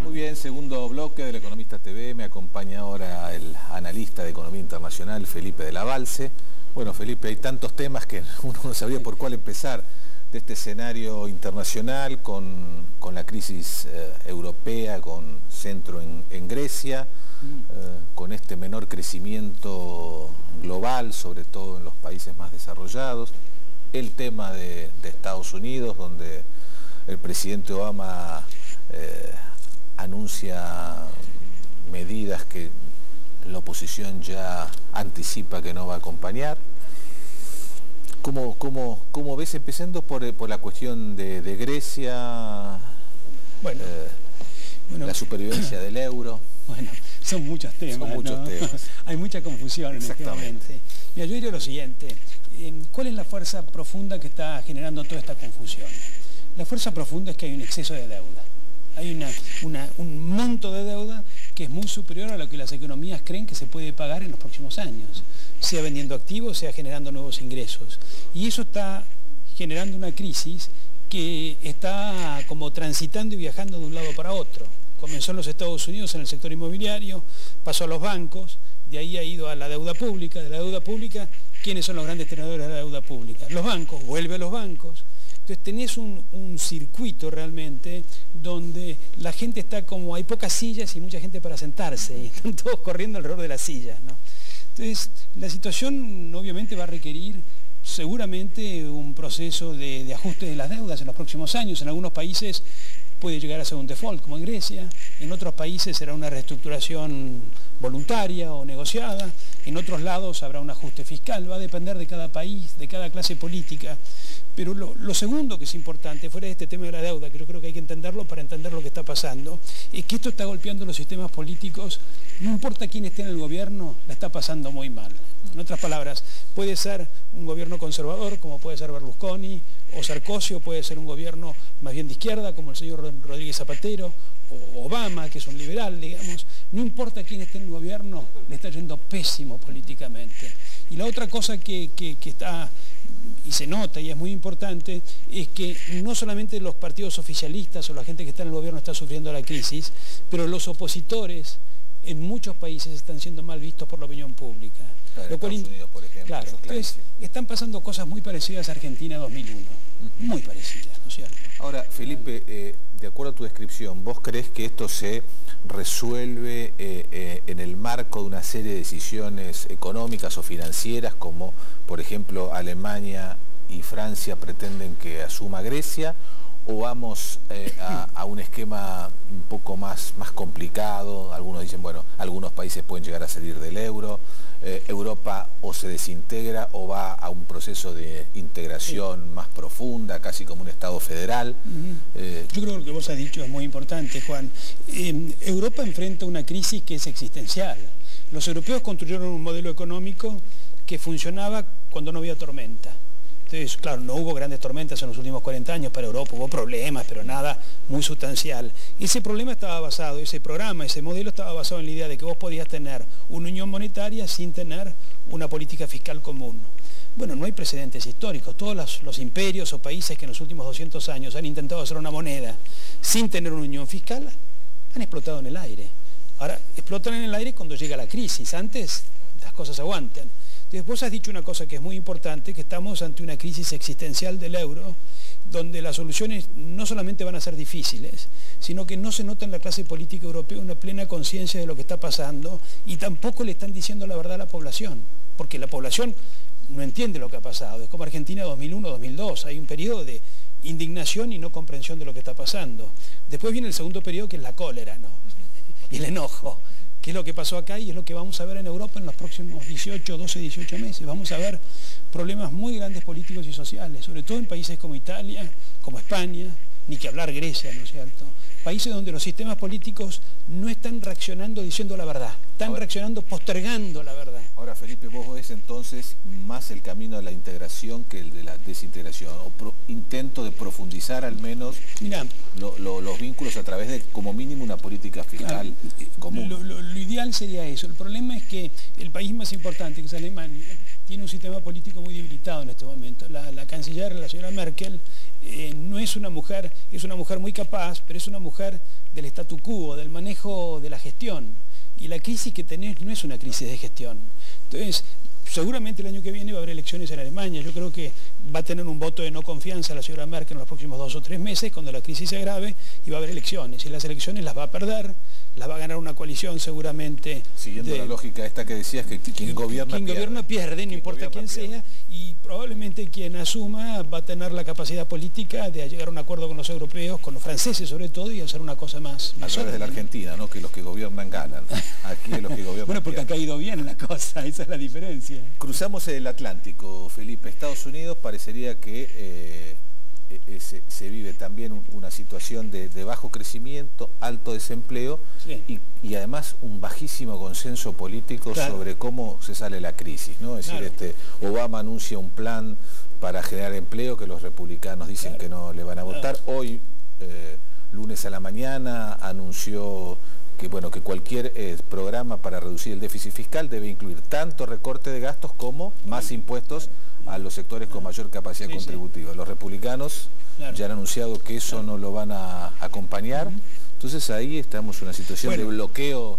Muy bien, segundo bloque del Economista TV. Me acompaña ahora el analista de Economía Internacional, Felipe de la Balse. Bueno, Felipe, hay tantos temas que uno no sabía por cuál empezar. De este escenario internacional, con la crisis europea, con centro en Grecia, con este menor crecimiento global, sobre todo en los países más desarrollados, el tema de Estados Unidos, donde el presidente Obama anuncia medidas que la oposición ya anticipa que no va a acompañar. ¿Cómo ves, empezando por la cuestión de Grecia, bueno, la supervivencia del euro? Bueno, son muchos temas. Son muchos temas. Hay mucha confusión en este momento. Mira, yo diría lo siguiente. ¿Cuál es la fuerza profunda que está generando toda esta confusión? La fuerza profunda es que hay un exceso de deuda. Hay un monto de deuda que es muy superior a lo que las economías creen que se puede pagar en los próximos años, sea vendiendo activos, sea generando nuevos ingresos. Y eso está generando una crisis que está como transitando y viajando de un lado para otro. Comenzó en los Estados Unidos en el sector inmobiliario, pasó a los bancos, de ahí ha ido a la deuda pública. De la deuda pública, ¿quiénes son los grandes tenedores de la deuda pública? Los bancos, vuelve a los bancos. Entonces tenés un circuito realmente donde la gente está como, hay pocas sillas y mucha gente para sentarse, y están todos corriendo alrededor de las sillas, ¿no? Entonces la situación obviamente va a requerir seguramente un proceso de ajuste de las deudas en los próximos años. En algunos países puede llegar a ser un default, como en Grecia. En otros países será una reestructuración voluntaria o negociada. En otros lados habrá un ajuste fiscal. Va a depender de cada país, de cada clase política. Pero lo segundo que es importante, fuera de este tema de la deuda, que yo creo que hay que entenderlo para entender lo que está pasando, es que esto está golpeando los sistemas políticos. No importa quién esté en el gobierno, la está pasando muy mal. En otras palabras, puede ser un gobierno conservador, como puede ser Berlusconi, o Sarkozy, o puede ser un gobierno más bien de izquierda, como el señor Rodríguez Zapatero, o Obama, que es un liberal, digamos. No importa quién esté en el gobierno, le está yendo pésimo políticamente. Y la otra cosa que está, y se nota y es muy importante, es que no solamente los partidos oficialistas o la gente que está en el gobierno está sufriendo la crisis, pero los opositores en muchos países están siendo mal vistos por la opinión pública. Claro, lo cual, Estados Unidos, por ejemplo. Claro, entonces están pasando cosas muy parecidas a Argentina 2001, muy parecidas, ¿no es cierto? Ahora, Felipe, de acuerdo a tu descripción, ¿vos crees que esto se resuelve en el marco de una serie de decisiones económicas o financieras, como por ejemplo Alemania y Francia pretenden que asuma Grecia, o vamos a un esquema un poco más complicado? Algunos dicen, bueno, algunos países pueden llegar a salir del euro, Europa o se desintegra o va a un proceso de integración más profunda, casi como un Estado federal. Yo creo que lo que vos has dicho es muy importante, Juan. Europa enfrenta una crisis que es existencial. Los europeos construyeron un modelo económico que funcionaba cuando no había tormenta. Entonces, claro, no hubo grandes tormentas en los últimos 40 años para Europa, hubo problemas, pero nada muy sustancial. Ese problema estaba basado, ese programa, ese modelo estaba basado en la idea de que vos podías tener una unión monetaria sin tener una política fiscal común. Bueno, no hay precedentes históricos. Todos los imperios o países que en los últimos 200 años han intentado hacer una moneda sin tener una unión fiscal, han explotado en el aire. Ahora, explotan en el aire cuando llega la crisis. Antes, las cosas aguantan. Entonces, vos has dicho una cosa que es muy importante, que estamos ante una crisis existencial del euro, donde las soluciones no solamente van a ser difíciles, sino que no se nota en la clase política europea una plena conciencia de lo que está pasando, y tampoco le están diciendo la verdad a la población, porque la población no entiende lo que ha pasado. Es como Argentina 2001-2002, hay un periodo de indignación y no comprensión de lo que está pasando. Después viene el segundo periodo, que es la cólera, ¿no? Y el enojo, que es lo que pasó acá y es lo que vamos a ver en Europa en los próximos 12, 18 meses. Vamos a ver problemas muy grandes políticos y sociales, sobre todo en países como Italia, como España, ni que hablar Grecia, ¿no es cierto? Países donde los sistemas políticos no están reaccionando diciendo la verdad, están reaccionando postergando la verdad. Ahora, Felipe, vos ves entonces más el camino de la integración que el de la desintegración, o intento de profundizar al menos los vínculos a través de, como mínimo, una política fiscal común. Lo ideal sería eso. El problema es que el país más importante, que es Alemania, tiene un sistema político muy debilitado en este momento. La canciller, la señora Merkel, no es una mujer muy capaz, pero es una mujer del statu quo, del manejo de la gestión. Y la crisis que tenés no es una crisis de gestión. Entonces, seguramente el año que viene va a haber elecciones en Alemania. Yo creo que va a tener un voto de no confianza la señora Merkel en los próximos 2 o 3 meses, cuando la crisis se agrave, y va a haber elecciones. Y las elecciones las va a perder, las va a ganar una coalición seguramente. Siguiendo la lógica esta que decías, que quien gobierna pierde, no importa quién sea, y probablemente quien asuma va a tener la capacidad política de llegar a un acuerdo con los europeos, con los franceses sobre todo, y hacer una cosa más. A través de la Argentina, ¿no? Que los que gobiernan ganan. Aquí los que gobiernan bueno, porque pierden. ha caído bien la cosa, esa es la diferencia. Cruzamos el Atlántico, Felipe. Estados Unidos parecería que se vive también una situación de bajo crecimiento, alto desempleo, sí, y además un bajísimo consenso político, claro, sobre cómo se sale la crisis, ¿no? Es decir, claro, Obama anuncia un plan para generar empleo que los republicanos dicen, claro, que no le van a votar. Claro. Hoy, lunes a la mañana, anunció que, bueno, que cualquier programa para reducir el déficit fiscal debe incluir tanto recorte de gastos como más impuestos a los sectores con mayor capacidad contributiva. Los republicanos, claro, ya han anunciado que eso, claro, no lo van a acompañar. Entonces ahí estamos en una situación de bloqueo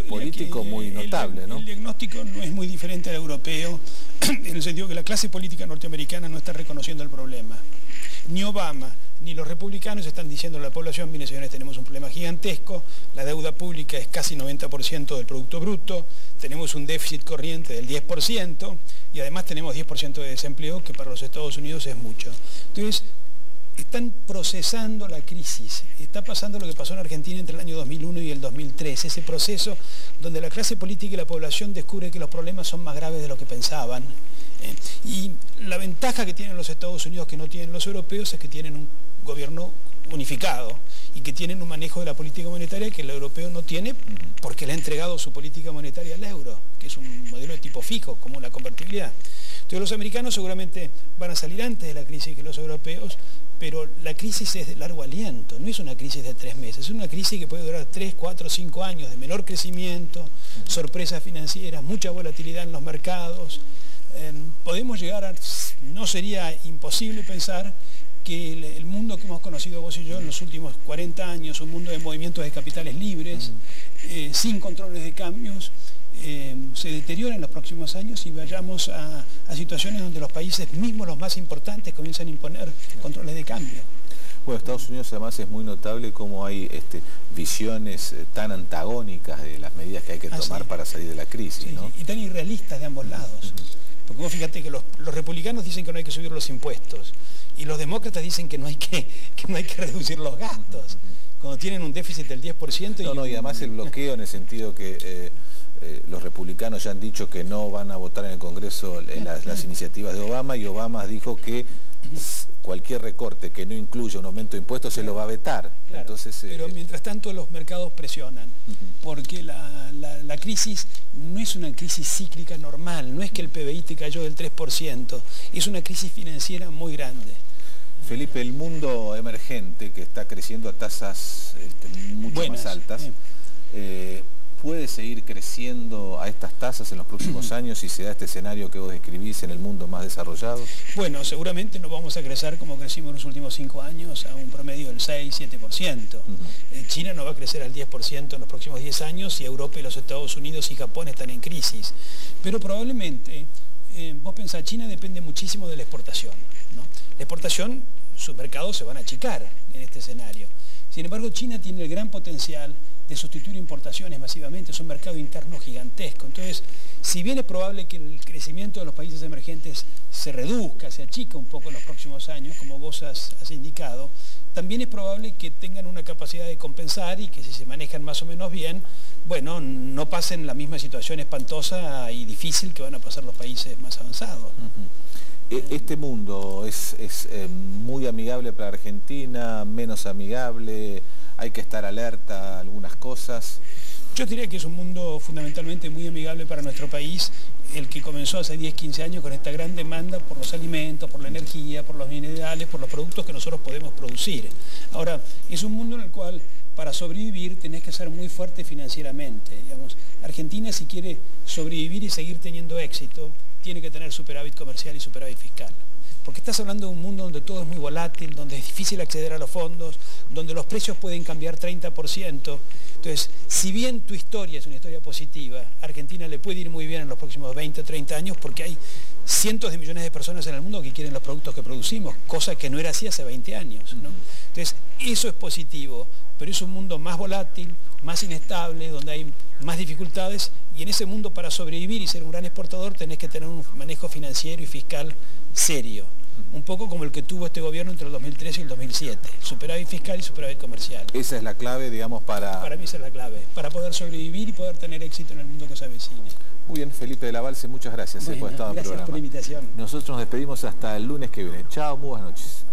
político muy notable, ¿no? El diagnóstico no es muy diferente al europeo, en el sentido que la clase política norteamericana no está reconociendo el problema. Ni Obama ni los republicanos están diciendo a la población: mire, señores, tenemos un problema gigantesco, la deuda pública es casi 90% del Producto Bruto, tenemos un déficit corriente del 10% y además tenemos 10% de desempleo, que para los Estados Unidos es mucho. Entonces, están procesando la crisis. Está pasando lo que pasó en Argentina entre el año 2001 y el 2003, ese proceso donde la clase política y la población descubre que los problemas son más graves de lo que pensaban. Y la ventaja que tienen los Estados Unidos, que no tienen los europeos, es que tienen un gobierno unificado y que tienen un manejo de la política monetaria que el europeo no tiene, porque le ha entregado su política monetaria al euro, que es un modelo de tipo fijo, como la convertibilidad. Entonces los americanos seguramente van a salir antes de la crisis que los europeos, pero la crisis es de largo aliento, no es una crisis de 3 meses, es una crisis que puede durar 3, 4, 5 años de menor crecimiento, sorpresas financieras, mucha volatilidad en los mercados. Podemos llegar a, no sería imposible pensar que el mundo que hemos conocido vos y yo en los últimos 40 años, un mundo de movimientos de capitales libres, sin controles de cambios, se deteriora en los próximos años y vayamos a situaciones donde los países, mismos los más importantes, comienzan a imponer controles de cambio. Bueno, Estados Unidos además es muy notable cómo hay visiones tan antagónicas de las medidas que hay que tomar para salir de la crisis, ¿no? Y tan irrealistas de ambos lados. Porque vos fíjate que los republicanos dicen que no hay que subir los impuestos y los demócratas dicen que no hay que reducir los gastos. Cuando tienen un déficit del 10%... Y además el bloqueo en el sentido que los republicanos ya han dicho que no van a votar en el Congreso las iniciativas de Obama, y Obama dijo que cualquier recorte que no incluya un aumento de impuestos se lo va a vetar. Claro, entonces, pero mientras tanto los mercados presionan, porque la crisis no es una crisis cíclica normal, no es que el PBI te cayó del 3%, es una crisis financiera muy grande. Felipe, el mundo emergente, que está creciendo a tasas mucho más altas, ¿puede seguir creciendo a estas tasas en los próximos años si se da este escenario que vos describís en el mundo más desarrollado? Bueno, seguramente no vamos a crecer como crecimos en los últimos 5 años, a un promedio del 6-7%. China no va a crecer al 10% en los próximos 10 años, y Europa y los Estados Unidos y Japón están en crisis. Pero probablemente, vos pensás, China depende muchísimo de la exportación, ¿no? La exportación, sus mercados se van a achicar en este escenario. Sin embargo, China tiene el gran potencial de sustituir importaciones masivamente, es un mercado interno gigantesco. Entonces, si bien es probable que el crecimiento de los países emergentes se reduzca, se achica un poco en los próximos años, como vos has indicado, también es probable que tengan una capacidad de compensar y que, si se manejan más o menos bien, bueno, no pasen la misma situación espantosa y difícil que van a pasar los países más avanzados. Este mundo es muy amigable para Argentina, menos amigable, hay que estar alerta a algunas cosas. Yo diría que es un mundo fundamentalmente muy amigable para nuestro país, el que comenzó hace 10, 15 años con esta gran demanda por los alimentos, por la energía, por los minerales, por los productos que nosotros podemos producir. Ahora, es un mundo en el cual para sobrevivir tenés que ser muy fuerte financieramente. Digamos, Argentina, si quiere sobrevivir y seguir teniendo éxito, tiene que tener superávit comercial y superávit fiscal. porque estás hablando de un mundo donde todo es muy volátil, donde es difícil acceder a los fondos, donde los precios pueden cambiar 30%. Entonces, si bien tu historia es una historia positiva, a Argentina le puede ir muy bien en los próximos 20 o 30 años porque hay cientos de millones de personas en el mundo que quieren los productos que producimos, cosa que no era así hace 20 años, ¿no? Entonces, eso es positivo, pero es un mundo más volátil, más inestable, donde hay más dificultades, y en ese mundo, para sobrevivir y ser un gran exportador, tenés que tener un manejo financiero y fiscal serio. Un poco como el que tuvo este gobierno entre el 2003 y el 2007, superávit fiscal y superávit comercial. Esa es la clave, digamos, para... Para mí esa es la clave, para poder sobrevivir y poder tener éxito en el mundo que se avecina. Muy bien, Felipe de la Balse, muchas gracias por estar en el programa. Gracias por la invitación. Nosotros nos despedimos hasta el lunes que viene. Chao, muy buenas noches.